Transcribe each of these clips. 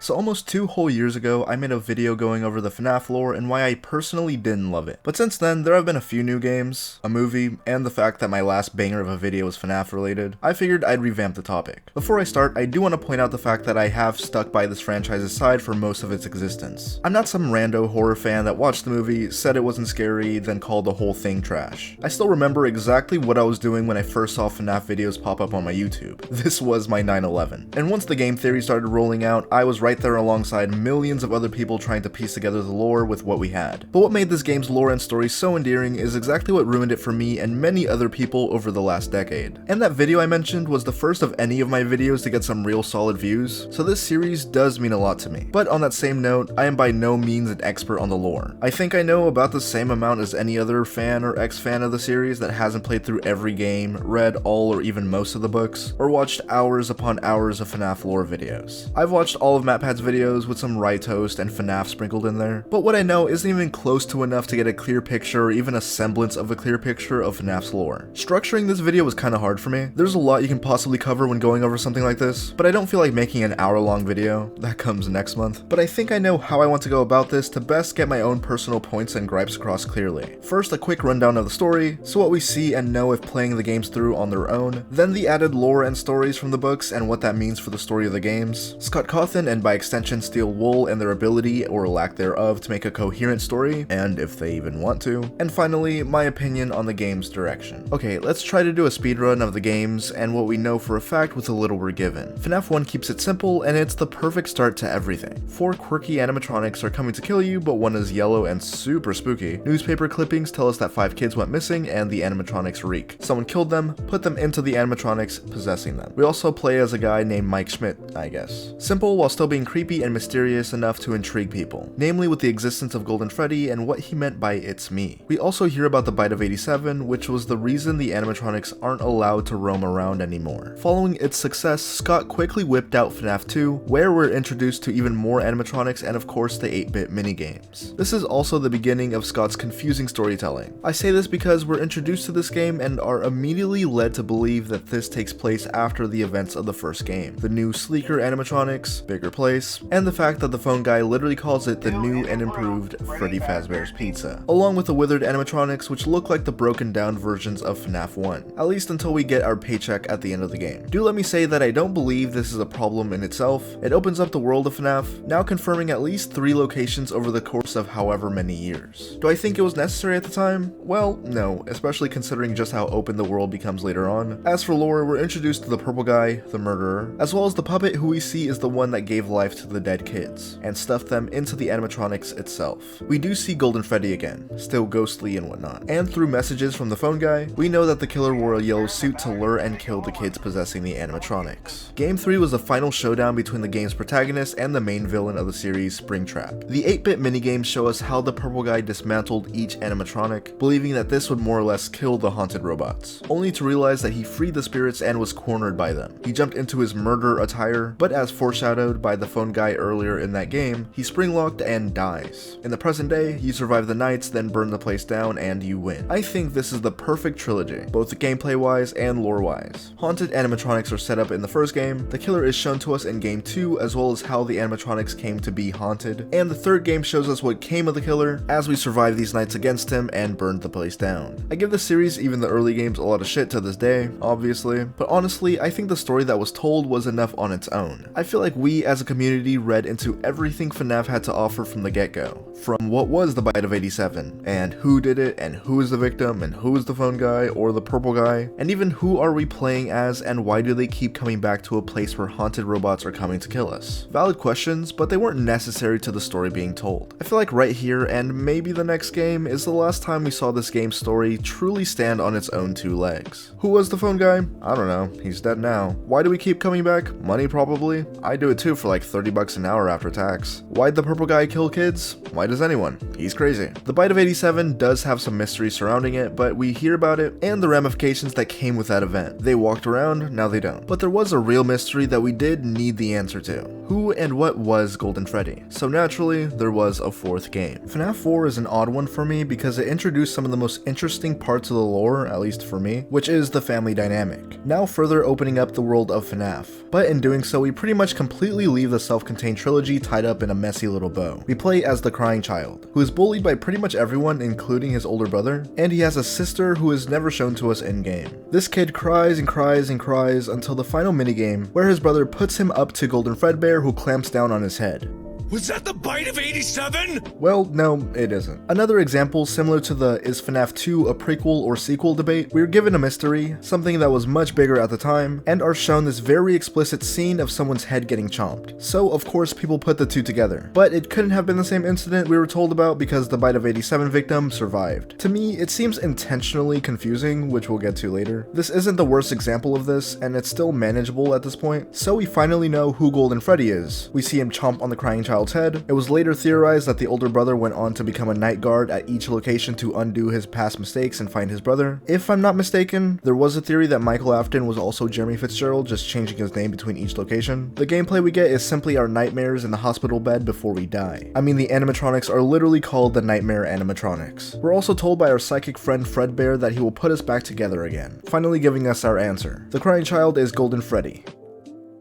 So almost 2 whole years ago, I made a video going over the Fnaf lore and why I personally didn't love it. But since then, there have been a few new games, a movie, and the fact that my last banger of a video was Fnaf related. I figured I'd revamp the topic. Before I start, I do want to point out the fact that I have stuck by this franchise's side for most of its existence. I'm not some rando horror fan that watched the movie, said it wasn't scary, then called the whole thing trash. I still remember exactly what I was doing when I first saw Fnaf videos pop up on my YouTube. This was my 9/11. And once the game theory started rolling out, I was right there alongside millions of other people trying to piece together the lore with what we had. But what made this game's lore and story so endearing is exactly what ruined it for me and many other people over the last decade. And that video I mentioned was the first of any of my videos to get some real solid views, so this series does mean a lot to me. But on that same note, I am by no means an expert on the lore. I think I know about the same amount as any other fan or ex-fan of the series that hasn't played through every game, read all or even most of the books, or watched hours upon hours of Fnaf lore videos. I've watched all of MatPat's videos with some Rye Toast and Fnaf sprinkled in there, but what I know isn't even close to enough to get a clear picture or even a semblance of a clear picture of Fnaf's lore. Structuring this video was kinda hard for me. There's a lot you can possibly cover when going over something like this, but I don't feel like making an hour-long video. That comes next month. But I think I know how I want to go about this to best get my own personal points and gripes across clearly. First, a quick rundown of the story, so what we see and know if playing the games through on their own, then the added lore and stories from the books and what that means for the story of the games, Scott Cawthon and by extension Steel Wool and their ability or lack thereof to make a coherent story, and if they even want to, and finally, my opinion on the game's direction. Okay, let's try to do a speedrun of the games and what we know for a fact with the little we're given. Fnaf 1 keeps it simple and it's the perfect start to everything. 4 quirky animatronics are coming to kill you, but one is yellow and super spooky. Newspaper clippings tell us that 5 kids went missing and the animatronics reek. Someone killed them, put them into the animatronics, possessing them. We also play as a guy named Mike Schmidt, I guess. Simple while still being creepy and mysterious enough to intrigue people, namely with the existence of Golden Freddy and what he meant by "it's me." We also hear about the Bite of 87, which was the reason the animatronics aren't allowed to roam around anymore. Following its success, Scott quickly whipped out Fnaf 2, where we're introduced to even more animatronics and of course the 8-bit minigames. This is also the beginning of Scott's confusing storytelling. I say this because we're introduced to this game and are immediately led to believe that this takes place after the events of the first game. The new sleeker animatronics, bigger place, and the fact that the phone guy literally calls it the new and improved Freddy Fazbear's Pizza, along with the withered animatronics which look like the broken down versions of Fnaf 1, at least until we get our paycheck at the end of the game. Do let me say that I don't believe this is a problem in itself. It opens up the world of Fnaf, now confirming at least 3 locations over the course of however many years. Do I think it was necessary at the time? Well, no, especially considering just how open the world becomes later on. As for lore, we're introduced to the purple guy, the murderer, as well as the puppet who we see is the one that gave life to the dead kids, and stuffed them into the animatronics itself. We do see Golden Freddy again, still ghostly and whatnot, and through messages from the phone guy, we know that the killer wore a yellow suit to lure and kill the kids possessing the animatronics. Game 3 was the final showdown between the game's protagonist and the main villain of the series, Springtrap. The 8-bit minigames show us how the purple guy dismantled each animatronic, believing that this would more or less kill the haunted robots, only to realize that he freed the spirits and was cornered by them. He jumped into his murder attire, but as foreshadowed by the phone guy earlier in that game, he spring-locked and dies. In the present day, you survive the nights, then burn the place down, and you win. I think this is the perfect trilogy, both gameplay-wise and lore-wise. Haunted animatronics are set up in the first game, the killer is shown to us in game 2, as well as how the animatronics came to be haunted, and the third game shows us what came of the killer as we survive these nights against him and burned the place down. I give the series, even the early games, a lot of shit to this day, obviously, but honestly, I think the story that was told was enough on its own. I feel like we as a community read into everything Fnaf had to offer from the get-go, from what was the Bite of 87, and who did it, and who is the victim, and who is the phone guy, or the purple guy, and even who are we playing as, and why do they keep coming back to a place where haunted robots are coming to kill us? Valid questions, but they weren't necessary to the story being told. I feel like right here, and maybe the next game, is the last time we saw this game's story truly stand on its own 2 legs. Who was the phone guy? I don't know, he's dead now. Why do we keep coming back? Money probably. I do it too for like 30 bucks an hour after tax. Why'd the purple guy kill kids? Why does anyone? He's crazy. The Bite of 87 does have some mystery surrounding it, but we hear about it and the ramifications that came with that event. They walked around, now they don't. But there was a real mystery that we did need the answer to. Who and what was Golden Freddy? So naturally, there was a fourth game. Fnaf 4 is an odd one for me because it introduced some of the most interesting parts of the lore, at least for me, which is the family dynamic, now further opening up the world of Fnaf. But in doing so, we pretty much completely leave the self-contained trilogy tied up in a messy little bow. We play as the crying child, who is bullied by pretty much everyone including his older brother, and he has a sister who is never shown to us in-game. This kid cries and cries and cries until the final minigame, where his brother puts him up to Golden Fredbear, who clamps down on his head. Was that the bite of 87? Well, no, it isn't. Another example similar to the is FNAF 2 a prequel or sequel debate, we were given a mystery, something that was much bigger at the time, and are shown this very explicit scene of someone's head getting chomped. So of course people put the two together. But it couldn't have been the same incident we were told about because the bite of 87 victim survived. To me, it seems intentionally confusing, which we'll get to later. This isn't the worst example of this, and it's still manageable at this point, so we finally know who Golden Freddy is. We see him chomp on the crying child's head. It was later theorized that the older brother went on to become a night guard at each location to undo his past mistakes and find his brother. If I'm not mistaken, there was a theory that Michael Afton was also Jeremy Fitzgerald, just changing his name between each location. The gameplay we get is simply our nightmares in the hospital bed before we die. I mean, the animatronics are literally called the Nightmare Animatronics. We're also told by our psychic friend Fredbear that he will put us back together again, finally giving us our answer. The crying child is Golden Freddy.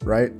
Right?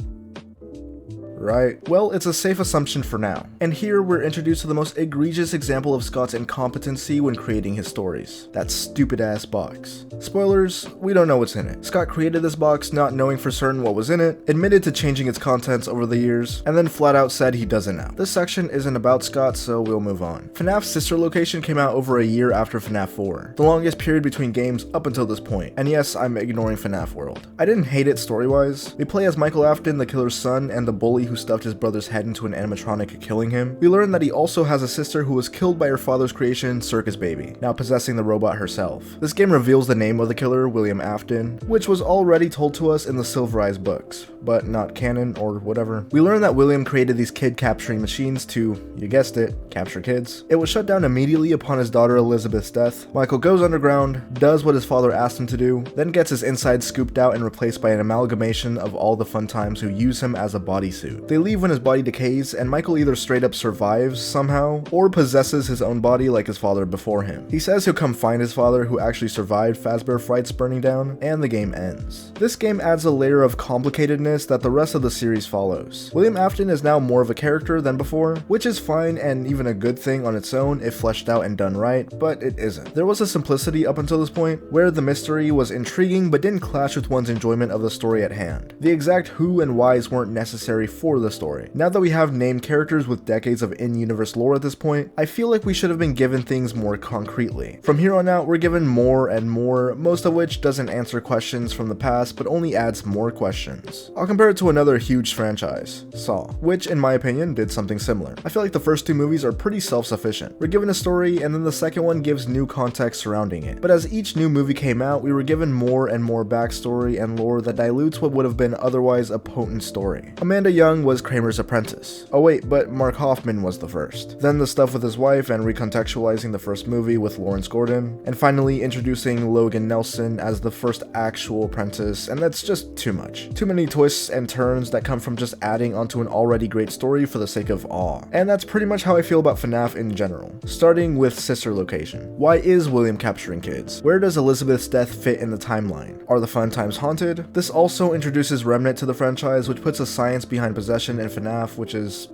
Right? Well, it's a safe assumption for now. And here we're introduced to the most egregious example of Scott's incompetency when creating his stories. That stupid ass box. Spoilers, we don't know what's in it. Scott created this box not knowing for certain what was in it, admitted to changing its contents over the years, and then flat out said he doesn't know. This section isn't about Scott, so we'll move on. FNAF's sister location came out over a year after FNAF 4, the longest period between games up until this point. And yes, I'm ignoring FNAF World. I didn't hate it story-wise. We play as Michael Afton, the killer's son, and the bully who stuffed his brother's head into an animatronic, killing him. We learn that he also has a sister who was killed by her father's creation, Circus Baby, now possessing the robot herself. This game reveals the name of the killer, William Afton, which was already told to us in the Silver Eyes books, but not canon or whatever. We learn that William created these kid capturing machines to, you guessed it, capture kids. It was shut down immediately upon his daughter Elizabeth's death. Michael goes underground, does what his father asked him to do, then gets his insides scooped out and replaced by an amalgamation of all the fun times who use him as a bodysuit. They leave when his body decays, and Michael either straight up survives somehow, or possesses his own body like his father before him. He says he'll come find his father who actually survived Fazbear Fright's burning down, and the game ends. This game adds a layer of complicatedness that the rest of the series follows. William Afton is now more of a character than before, which is fine and even a good thing on its own if fleshed out and done right, but it isn't. There was a simplicity up until this point, where the mystery was intriguing but didn't clash with one's enjoyment of the story at hand. The exact who and whys weren't necessary for the story. Now that we have named characters with decades of in-universe lore at this point, I feel like we should have been given things more concretely. From here on out, we're given more and more, most of which doesn't answer questions from the past, but only adds more questions. I'll compare it to another huge franchise, Saw, which in my opinion did something similar. I feel like the first two movies are pretty self-sufficient. We're given a story, and then the second one gives new context surrounding it. But as each new movie came out, we were given more and more backstory and lore that dilutes what would have been otherwise a potent story. Amanda Young was Kramer's apprentice. Oh wait, but Mark Hoffman was the first. Then the stuff with his wife and recontextualizing the first movie with Lawrence Gordon, and finally introducing Logan Nelson as the first actual apprentice, and that's just too much. Too many twists and turns that come from just adding onto an already great story for the sake of awe. And that's pretty much how I feel about FNAF in general. Starting with sister location. Why is William capturing kids? Where does Elizabeth's death fit in the timeline? Are the fun times haunted? This also introduces Remnant to the franchise, which puts a science behind possession in FNAF, which is,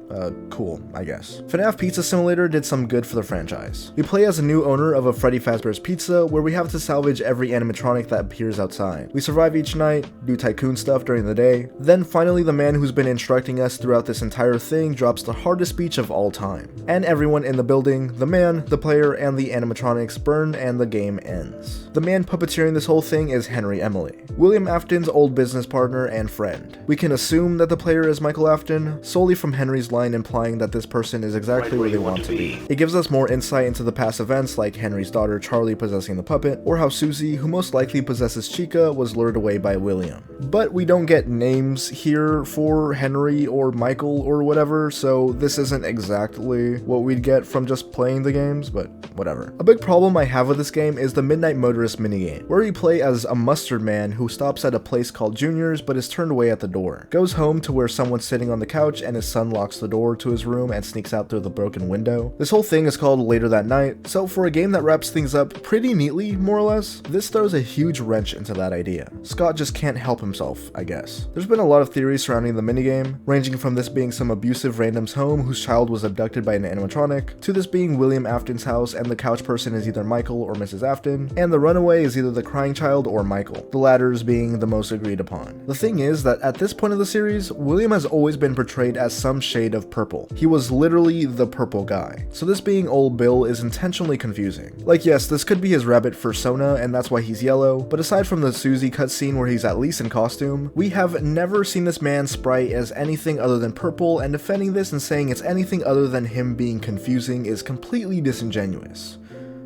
cool, I guess. FNAF Pizza Simulator did some good for the franchise. We play as a new owner of a Freddy Fazbear's Pizza, where we have to salvage every animatronic that appears outside. We survive each night, do tycoon stuff during the day, then finally the man who's been instructing us throughout this entire thing drops the hardest speech of all time. And everyone in the building, the man, the player, and the animatronics burn and the game ends. The man puppeteering this whole thing is Henry Emily, William Afton's old business partner and friend. We can assume that the player is Michael Afton, solely from Henry's line implying that this person is exactly where they want to be. It gives us more insight into the past events like Henry's daughter Charlie possessing the puppet, or how Susie, who most likely possesses Chica, was lured away by William. But we don't get names here for Henry or Michael or whatever, so this isn't exactly what we'd get from just playing the games, but whatever. A big problem I have with this game is the Midnight Motorist minigame, where you play as a mustard man who stops at a place called Junior's but is turned away at the door, goes home to where someone's sitting on the couch and his son locks the door to his room and sneaks out through the broken window. This whole thing is called Later That Night, so for a game that wraps things up pretty neatly, more or less, this throws a huge wrench into that idea. Scott just can't help himself, I guess. There's been a lot of theories surrounding the minigame, ranging from this being some abusive random's home whose child was abducted by an animatronic, to this being William Afton's house and the couch person is either Michael or Mrs. Afton, and the runaway is either the crying child or Michael, the latters being the most agreed upon. The thing is that at this point of the series, William has always been portrayed as some shade of purple. He was literally the purple guy. So this being old Bill is intentionally confusing. Like yes, this could be his rabbit persona and that's why he's yellow, but aside from the Susie cutscene where he's at least in costume, we have never seen this man's sprite as anything other than purple, and defending this and saying it's anything other than him being confusing is completely disingenuous,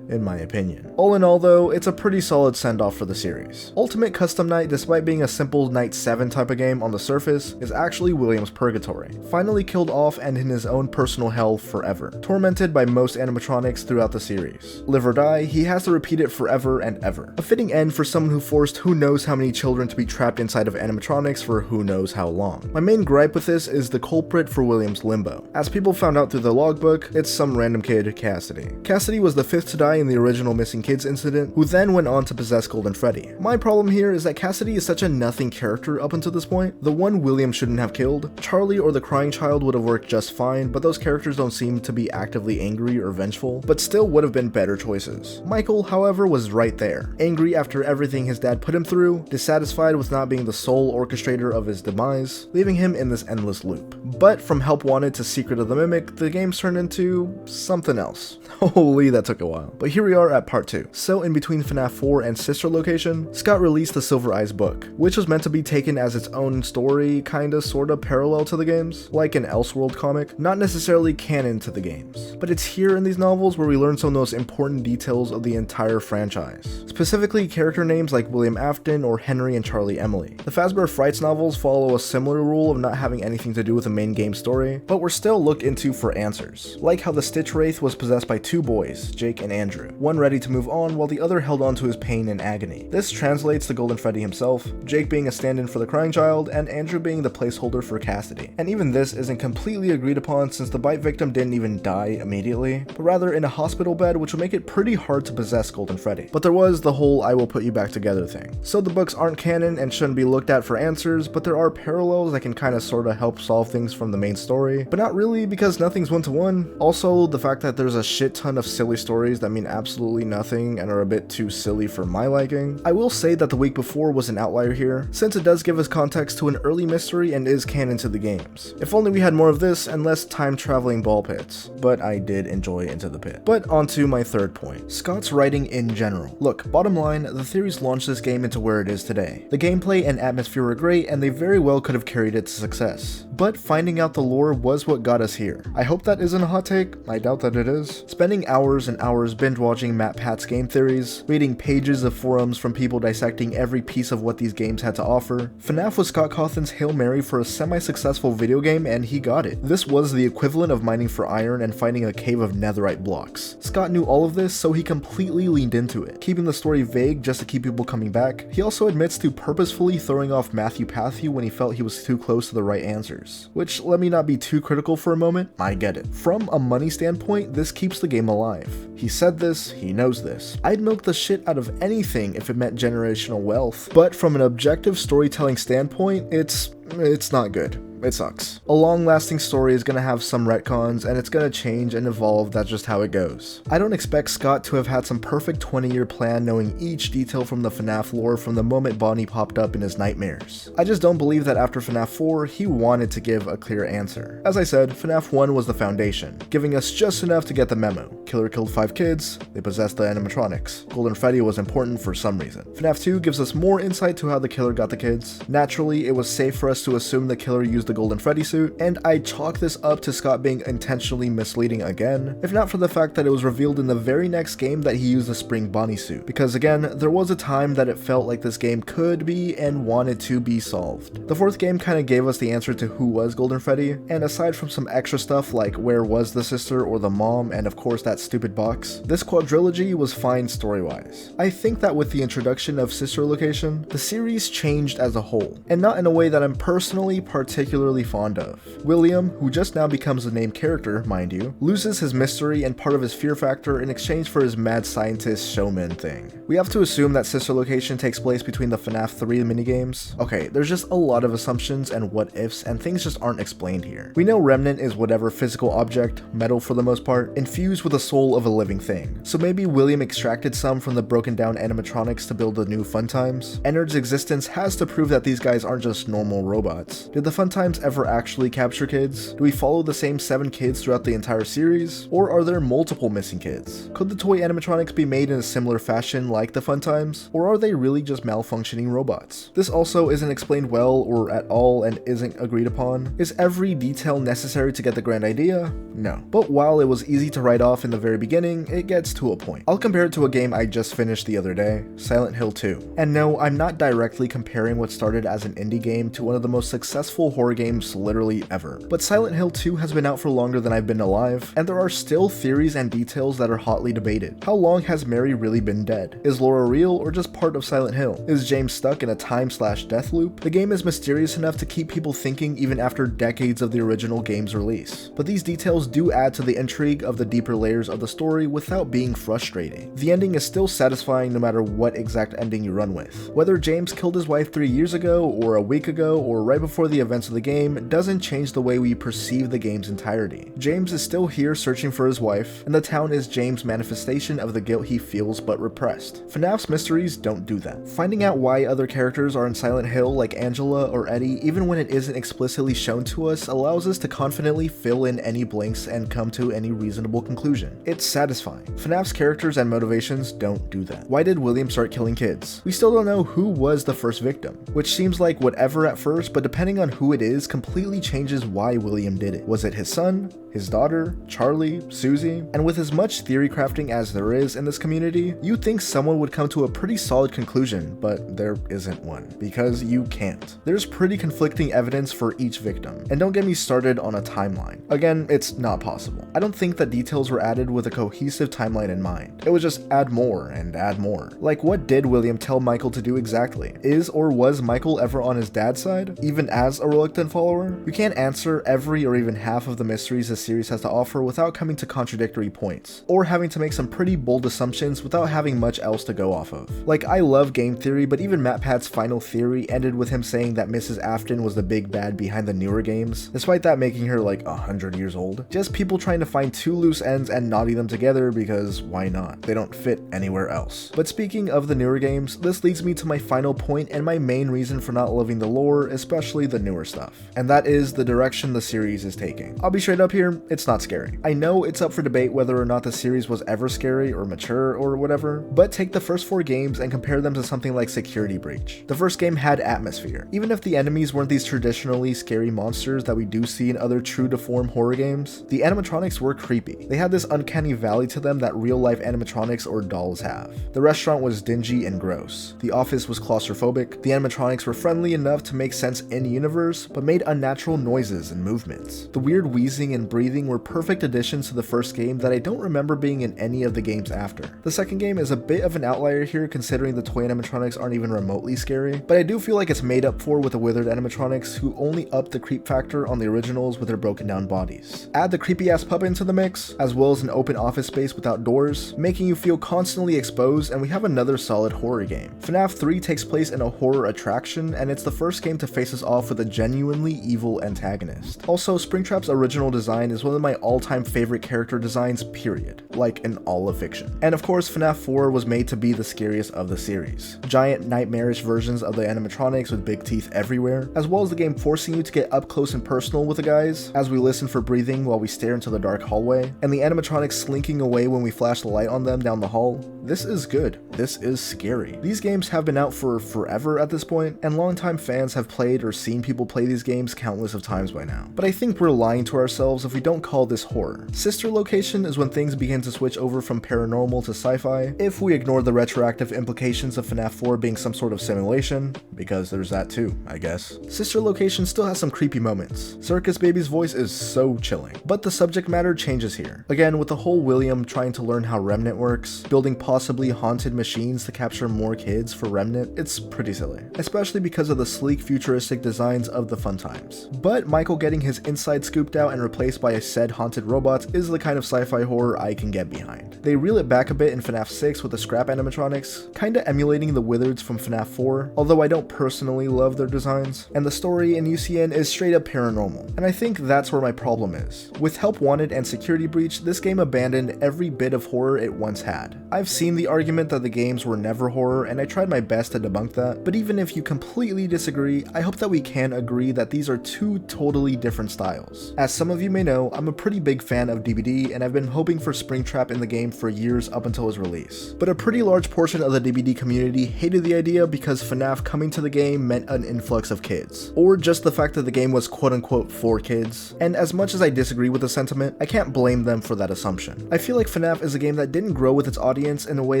in my opinion. All in all though, it's a pretty solid send-off for the series. Ultimate Custom Night, despite being a simple Night 7 type of game on the surface, is actually William's purgatory, finally killed off and in his own personal hell forever, tormented by most animatronics throughout the series. Live or die, he has to repeat it forever and ever. A fitting end for someone who forced who knows how many children to be trapped inside of animatronics for who knows how long. My main gripe with this is the culprit for William's limbo. As people found out through the logbook, it's some random kid, Cassidy. Cassidy was the 5th to die in the original Missing Kids incident, who then went on to possess Golden Freddy. My problem here is that Cassidy is such a nothing character up until this point. The one William shouldn't have killed. Charlie or the crying child would have worked just fine, but those characters don't seem to be actively angry or vengeful, but still would have been better choices. Michael, however, was right there, angry after everything his dad put him through, dissatisfied with not being the sole orchestrator of his demise, leaving him in this endless loop. But from Help Wanted to Secret of the Mimic, the game's turned into something else. Holy, that took a while. But here we are at part 2. So in between Fnaf 4 and Sister Location, Scott released the Silver Eyes book, which was meant to be taken as its own story, kinda sorta parallel to the games, like an Elseworld comic, not necessarily canon to the games. But it's here in these novels where we learn some of those important details of the entire franchise, specifically character names like William Afton or Henry and Charlie Emily. The Fazbear Frights novels follow a similar rule of not having anything to do with the main game story, but were still looked into for answers, like how the Stitch Wraith was possessed by 2 boys, Jake and Andrew, one ready to move on while the other held on to his pain and agony. This translates to Golden Freddy himself, Jake being a stand-in for the crying child, and Andrew being the placeholder for Cassidy. And even this isn't completely agreed upon since the bite victim didn't even die immediately, but rather in a hospital bed, which would make it pretty hard to possess Golden Freddy. But there was the whole I will put you back together thing. So the books aren't canon and shouldn't be looked at for answers, but there are parallels that can kinda sorta help solve things from the main story, but not really because nothing's one-to-one. Also, the fact that there's a shit ton of silly stories that mean absolutely nothing and are a bit too silly for my liking. I will say that the week before was an outlier here, since it does give us context to an early mystery and is canon to the games. If only we had more of this and less time-traveling ball pits, but I did enjoy Into the Pit. But onto my third point, Scott's writing in general. Look, bottom line, the theories launched this game into where it is today. The gameplay and atmosphere were great and they very well could have carried it to success, but finding out the lore was what got us here. I hope that isn't a hot take, I doubt that it is. Spending hours and hours binge watching Matt Pat's game theories, reading pages of forums from people dissecting every piece of what these games had to offer. Fnaf was Scott Cawthon's Hail Mary for a semi-successful video game and he got it. This was the equivalent of mining for iron and finding a cave of netherite blocks. Scott knew all of this, so he completely leaned into it, keeping the story vague just to keep people coming back. He also admits to purposefully throwing off Matthew Pathy when he felt he was too close to the right answers. Which, let me not be too critical for a moment, I get it. From a money standpoint, this keeps the game alive. He said this, he knows this. I'd milk the shit out of anything if it meant generational wealth, but from an objective storytelling standpoint, it's not good. It sucks. A long-lasting story is gonna have some retcons, and it's gonna change and evolve, that's just how it goes. I don't expect Scott to have had some perfect 20-year plan knowing each detail from the Fnaf lore from the moment Bonnie popped up in his nightmares. I just don't believe that after Fnaf 4, he wanted to give a clear answer. As I said, Fnaf 1 was the foundation, giving us just enough to get the memo. killer killed 5 kids, they possessed the animatronics. Golden Freddy was important for some reason. FNAF 2 gives us more insight to how the killer got the kids. Naturally, it was safe for us to assume the killer used the Golden Freddy suit, and I chalk this up to Scott being intentionally misleading again, if not for the fact that it was revealed in the very next game that he used the Spring Bonnie suit. Because again, there was a time that it felt like this game could be and wanted to be solved. The 4th game kinda gave us the answer to who was Golden Freddy, and aside from some extra stuff like where was the sister or the mom, and of course that stupid box, this quadrilogy was fine story-wise. I think that with the introduction of sister location, the series changed as a whole, and not in a way that I'm personally particularly fond of. William, who just now becomes a named character, mind you, loses his mystery and part of his fear factor in exchange for his mad scientist showman thing. We have to assume that sister location takes place between the FNAF 3 minigames. Okay, there's just a lot of assumptions and what ifs, and things just aren't explained here. We know Remnant is whatever physical object, metal for the most part, infused with the soul of a living thing. So maybe William extracted some from the broken down animatronics to build the new Funtimes. Ennard's existence has to prove that these guys aren't just normal robots. Did the Funtimes ever actually capture kids? Do we follow the same 7 kids throughout the entire series? Or are there multiple missing kids? Could the toy animatronics be made in a similar fashion like the Funtimes? Or are they really just malfunctioning robots? This also isn't explained well or at all and isn't agreed upon. Is every detail necessary to get the grand idea? No. But while it was easy to write off in the very beginning, it gets to a point. I'll compare it to a game I just finished the other day, Silent Hill 2. And no, I'm not directly comparing what started as an indie game to one of the most successful horror games literally ever. But Silent Hill 2 has been out for longer than I've been alive, and there are still theories and details that are hotly debated. How long has Mary really been dead? Is Laura real or just part of Silent Hill? Is James stuck in a time/death loop? The game is mysterious enough to keep people thinking even after decades of the original game's release. But these details do add to the intrigue of the deeper layers of the story without being frustrating. The ending is still satisfying no matter what exact ending you run with. Whether James killed his wife 3 years ago, or a week ago, or right before the events of the game doesn't change the way we perceive the game's entirety. James is still here searching for his wife, and the town is James' manifestation of the guilt he feels but repressed. FNAF's mysteries don't do that. Finding out why other characters are in Silent Hill like Angela or Eddie, even when it isn't explicitly shown to us, allows us to confidently fill in any blanks and come to any reasonable conclusion. It's satisfying. FNAF's characters and motivations don't do that. Why did William start killing kids? We still don't know who was the first victim, which seems like whatever at first, but depending on who it is, completely changes why William did it. Was it his son? His daughter? Charlie? Susie? And with as much theory crafting as there is in this community, you'd think someone would come to a pretty solid conclusion, but there isn't one, because you can't. There's pretty conflicting evidence for each victim, and don't get me started on a timeline. Again, it's not possible. I don't think that details were added with a cohesive timeline in mind. It was just add more and add more. Like, what did William tell Michael to do exactly? Is or was Michael ever on his dad's side, even as a reluctant follower? You can't answer every or even half of the mysteries the series has to offer without coming to contradictory points, or having to make some pretty bold assumptions without having much else to go off of. Like, I love game theory, but even MatPat's final theory ended with him saying that Mrs. Afton was the big bad behind the newer games, despite that making her like 100 years old. Just people trying to find 2 loose ends and knotting them together because why not? They don't fit anywhere else. But speaking of the newer games, this leads me to my final point and my main reason for not loving the lore, especially the newer stuff. And that is the direction the series is taking. I'll be straight up here, it's not scary. I know it's up for debate whether or not the series was ever scary or mature or whatever, but take the first 4 games and compare them to something like Security Breach. The first game had atmosphere. Even if the enemies weren't these traditionally scary monsters that we do see in other true to form horror games, the animatronics were creepy. They had this uncanny valley to them that real life animatronics or dolls have. The restaurant was dingy and gross. The office was claustrophobic. The animatronics were friendly enough to make sense in universe, but made unnatural noises and movements. The weird wheezing and breathing were perfect additions to the first game that I don't remember being in any of the games after. The second game is a bit of an outlier here considering the toy animatronics aren't even remotely scary, but I do feel like it's made up for with the withered animatronics who only upped the creep factor on the originals with their broken down bodies. Add the creepy ass puppet into the mix, as well as an open office space without doors, making you feel constantly exposed, and we have another solid horror game. FNAF 3 takes place in a horror attraction, and it's the first game to face us off with a genuinely evil antagonist. Also, Springtrap's original design is one of my all-time favorite character designs, period, like in all of fiction. And of course, FNAF 4 was made to be the scariest of the series. Giant, nightmarish versions of the animatronics with big teeth everywhere, as well as the game forcing you to get up close and personal with the guys, as we listen for breathing while we stare into the dark hallway, and the animatronics animatronics slinking away when we flash the light on them down the hall. This is good. This is scary. These games have been out for forever at this point, and longtime fans have played or seen people play these games countless of times by now. But I think we're lying to ourselves if we don't call this horror. Sister Location is when things begin to switch over from paranormal to sci-fi, if we ignore the retroactive implications of Fnaf 4 being some sort of simulation, because there's that too, I guess. Sister Location still has some creepy moments. Circus Baby's voice is so chilling, but the subject matter changes here. Again, with the whole William trying to learn how Remnant works, building possibly haunted machines to capture more kids for Remnant, it's pretty silly, especially because of the sleek futuristic designs of the fun times. But Michael getting his inside scooped out and replaced by a said haunted robots is the kind of sci-fi horror I can get behind. They reel it back a bit in Fnaf 6 with the scrap animatronics, kinda emulating the Wizards from Fnaf 4, although I don't personally love their designs, and the story in UCN is straight up paranormal, and I think that's where my problem is. With Help Wanted and Security Breach, this game abandoned every bit of horror it once had. I've seen the argument that the games were never horror, and I tried my best to debunk that, but even if you completely disagree, I hope that we can agree that these are two totally different styles. As some of you may know, I'm a pretty big fan of DBD, and I've been hoping for Springtrap in the game for years up until its release. But a pretty large portion of the DBD community hated the idea because FNAF coming to the game meant an influx of kids, or just the fact that the game was quote-unquote for kids. And as much as I disagree with the sentiment, I can't blame them for that assumption. I feel like FNAF is a game that didn't grow with its audience in a way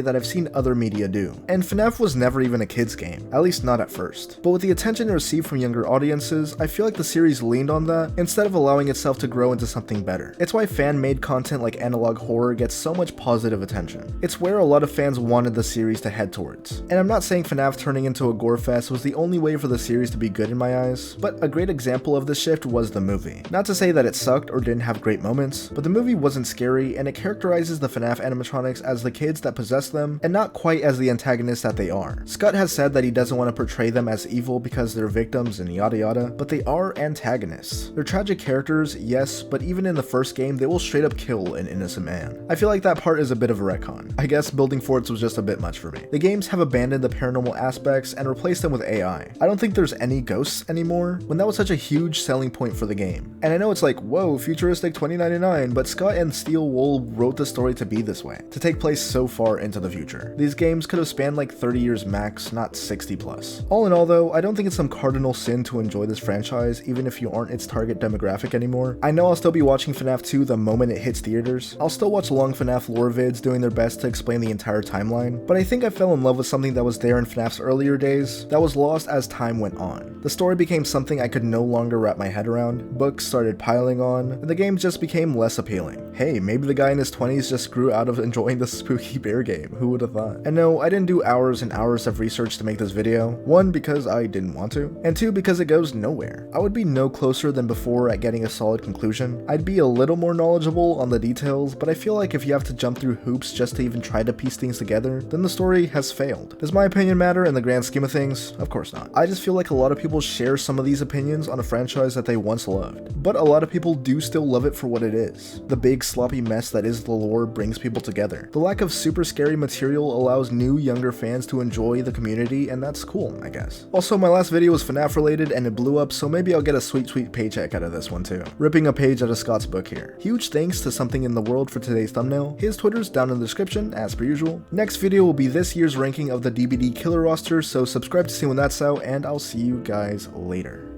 that I've seen other media do. And FNAF was never even a kids game, at least not at first. But with the attention it received from younger audiences, I feel like the series leaned on that instead of allowing itself to grow into something better. It's why fan-made content like Analog Horror gets so much positive attention. It's where a lot of fans wanted the series to head towards. And I'm not saying FNAF turning into a gore fest was the only way for the series to be good in my eyes, but a great example of this shift was the movie. Not to say that it sucked or didn't have great moments, but the movie wasn't scary and it characterizes the FNAF animatronics as the kids that possess them and not quite as the antagonists that they are. Scott has said that he doesn't want to portray them as evil because they're victims and yada yada, but they are antagonists. They're tragic characters, yes, but even in the first game they will straight up kill an innocent man. I feel like that part is a bit of a retcon. I guess building forts was just a bit much for me. The games have abandoned the paranormal aspects and replaced them with AI. I don't think there's any ghosts anymore, when that was such a huge selling point for the game. And I know it's like, whoa, futuristic 2099, but Scott and Steel Wool wrote the story to be this way, to take place so far into the future. These games could have spanned like 30 years max, not 60 plus. All in all though, I don't think it's some cardinal sin to enjoy this franchise, even if you aren't its target demographic anymore. I know I'll still be watching FNAF 2 the moment it hits theaters. I'll still watch long FNAF lore vids doing their best to explain the entire timeline, but I think I fell in love with something that was there in FNAF's earlier days, that was lost as time went on. The story became something I could no longer wrap my head around, books started piling on, and the game just became less appealing. Hey, maybe the guy in his 20s just grew out of enjoying the spooky bear game, who would have thought? And no, I didn't do hours and hours of research to make this video, one because I didn't want to, and two because it goes nowhere. I would be no closer than before at getting a solid conclusion. I'd be a little more knowledgeable on the details, but I feel like if you have to jump through hoops just to even try to piece things together, then the story has failed. Does my opinion matter in the grand scheme of things? Of course not. I just feel like a lot of people share some of these opinions on a franchise that they once loved, but a lot of people do still love it for what it is. The big sloppy mess that is the lore brings people together. The lack of super scary material allows new younger fans to enjoy the community, and that's cool, I guess. Also, my last video was FNAF related and it blew up, so maybe I'll get a sweet paycheck out of this one too. Ripping a page out of Scott's book here. Huge thanks to Something in the World for today's thumbnail. His Twitter's down in the description as per usual. Next video will be this year's ranking of the DBD killer roster, so subscribe to see when that's out, and I'll see you guys later.